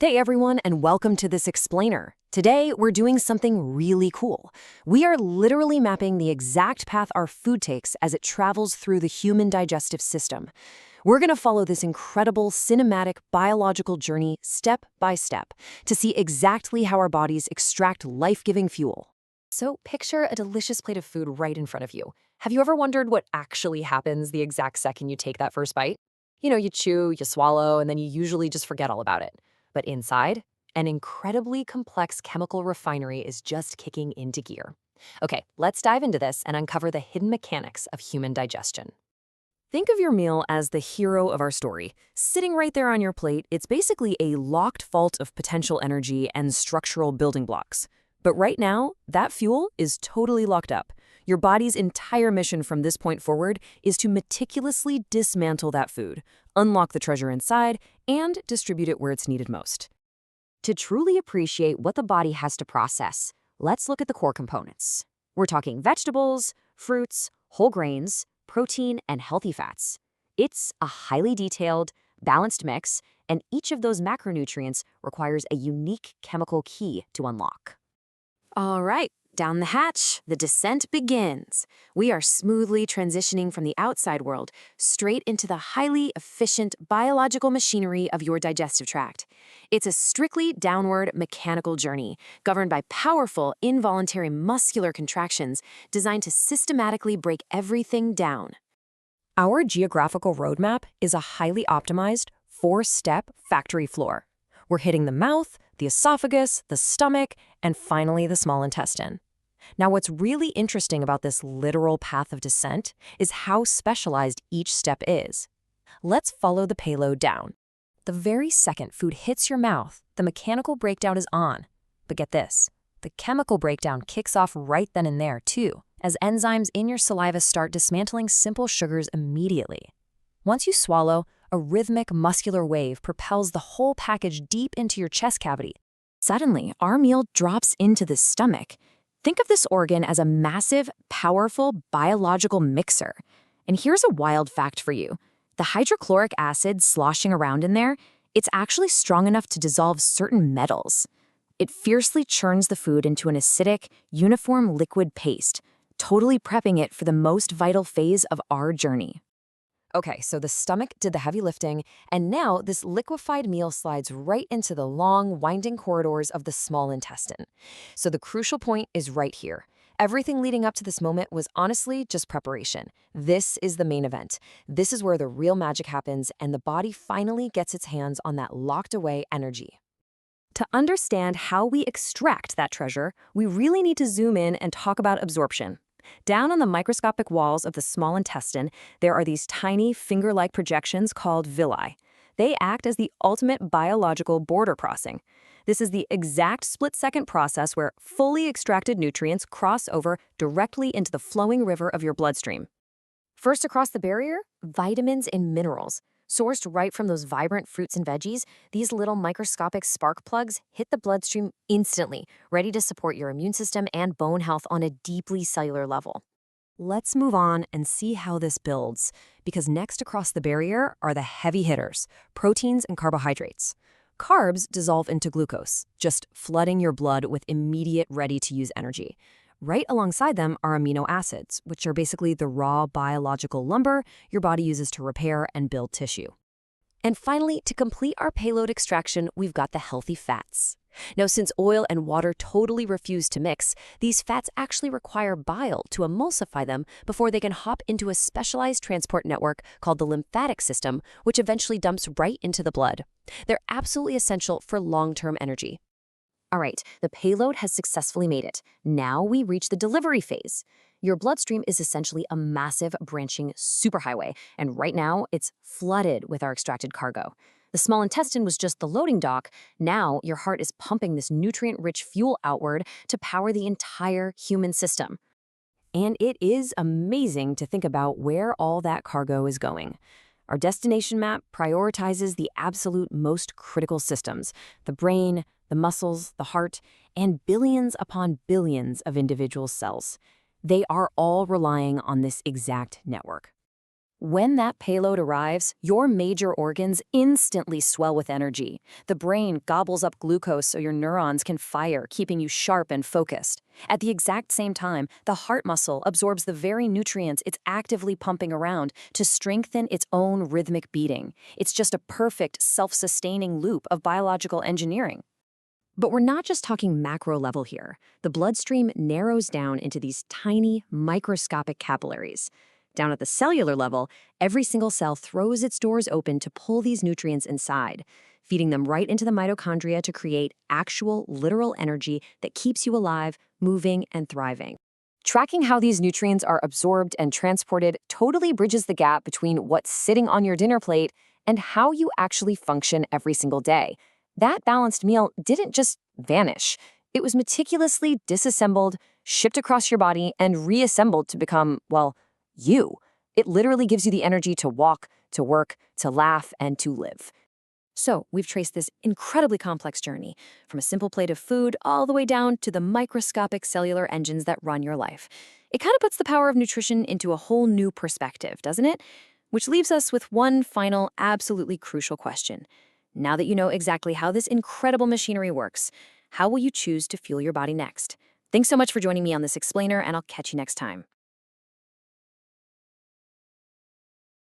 Hey everyone, and welcome to this explainer. Today, we're doing something really cool. We are literally mapping the exact path our food takes as it travels through the human digestive system. We're going to follow this incredible cinematic biological journey step by step to see exactly how our bodies extract life-giving fuel. So picture a delicious plate of food right in front of you. Have you ever wondered what actually happens the exact second you take that first bite? You chew, you swallow, and then you usually just forget all about it. But inside, an incredibly complex chemical refinery is just kicking into gear. Okay, let's dive into this and uncover the hidden mechanics of human digestion. Think of your meal as the hero of our story. Sitting right there on your plate, it's basically a locked vault of potential energy and structural building blocks. But right now, that fuel is totally locked up. Your body's entire mission from this point forward is to meticulously dismantle that food, unlock the treasure inside, and distribute it where it's needed most. To truly appreciate what the body has to process, let's look at the core components. We're talking vegetables, fruits, whole grains, protein, and healthy fats. It's a highly detailed, balanced mix, and each of those macronutrients requires a unique chemical key to unlock. All right, down the hatch, the descent begins. We are smoothly transitioning from the outside world straight into the highly efficient biological machinery of your digestive tract. It's a strictly downward mechanical journey governed by powerful involuntary muscular contractions designed to systematically break everything down. Our geographical roadmap is a highly optimized, four-step factory floor. We're hitting the mouth, the esophagus, the stomach, and finally the small intestine. Now, what's really interesting about this literal path of descent is how specialized each step is. Let's follow the payload down. The very second food hits your mouth, the mechanical breakdown is on. But get this, the chemical breakdown kicks off right then and there, too, as enzymes in your saliva start dismantling simple sugars immediately. Once you swallow, a rhythmic muscular wave propels the whole package deep into your chest cavity. Suddenly, our meal drops into the stomach. Think of this organ as a massive, powerful biological mixer. And here's a wild fact for you. The hydrochloric acid sloshing around in there, it's actually strong enough to dissolve certain metals. It fiercely churns the food into an acidic, uniform liquid paste, totally prepping it for the most vital phase of our journey. Okay, so the stomach did the heavy lifting, and now this liquefied meal slides right into the long, winding corridors of the small intestine. So the crucial point is right here. Everything leading up to this moment was honestly just preparation. This is the main event. This is where the real magic happens, and the body finally gets its hands on that locked-away energy. To understand how we extract that treasure, we really need to zoom in and talk about absorption. Down on the microscopic walls of the small intestine, there are these tiny finger-like projections called villi. They act as the ultimate biological border crossing. This is the exact split-second process where fully extracted nutrients cross over directly into the flowing river of your bloodstream. First across the barrier, vitamins and minerals. Sourced right from those vibrant fruits and veggies, these little microscopic spark plugs hit the bloodstream instantly, ready to support your immune system and bone health on a deeply cellular level. Let's move on and see how this builds, because next across the barrier are the heavy hitters, proteins and carbohydrates. Carbs dissolve into glucose, just flooding your blood with immediate ready-to-use energy. Right alongside them are amino acids, which are basically the raw biological lumber your body uses to repair and build tissue. And finally, to complete our payload extraction, we've got the healthy fats. Now, since oil and water totally refuse to mix, these fats actually require bile to emulsify them before they can hop into a specialized transport network called the lymphatic system, which eventually dumps right into the blood. They're absolutely essential for long-term energy. All right, the payload has successfully made it. Now we reach the delivery phase. Your bloodstream is essentially a massive branching superhighway, and right now it's flooded with our extracted cargo. The small intestine was just the loading dock. Now your heart is pumping this nutrient-rich fuel outward to power the entire human system. And it is amazing to think about where all that cargo is going. Our destination map prioritizes the absolute most critical systems, the brain, the muscles, the heart, and billions upon billions of individual cells. They are all relying on this exact network. When that payload arrives, your major organs instantly swell with energy. The brain gobbles up glucose so your neurons can fire, keeping you sharp and focused. At the exact same time, the heart muscle absorbs the very nutrients it's actively pumping around to strengthen its own rhythmic beating. It's just a perfect, self-sustaining loop of biological engineering. But we're not just talking macro level here. The bloodstream narrows down into these tiny, microscopic capillaries. Down at the cellular level, every single cell throws its doors open to pull these nutrients inside, feeding them right into the mitochondria to create actual, literal energy that keeps you alive, moving, and thriving. Tracking how these nutrients are absorbed and transported totally bridges the gap between what's sitting on your dinner plate and how you actually function every single day. That balanced meal didn't just vanish. It was meticulously disassembled, shipped across your body, and reassembled to become, well, you. It literally gives you the energy to walk, to work, to laugh, and to live. So, we've traced this incredibly complex journey, from a simple plate of food all the way down to the microscopic cellular engines that run your life. It kind of puts the power of nutrition into a whole new perspective, doesn't it? Which leaves us with one final, absolutely crucial question. Now that you know exactly how this incredible machinery works, how will you choose to fuel your body next? Thanks so much for joining me on this explainer, and I'll catch you next time.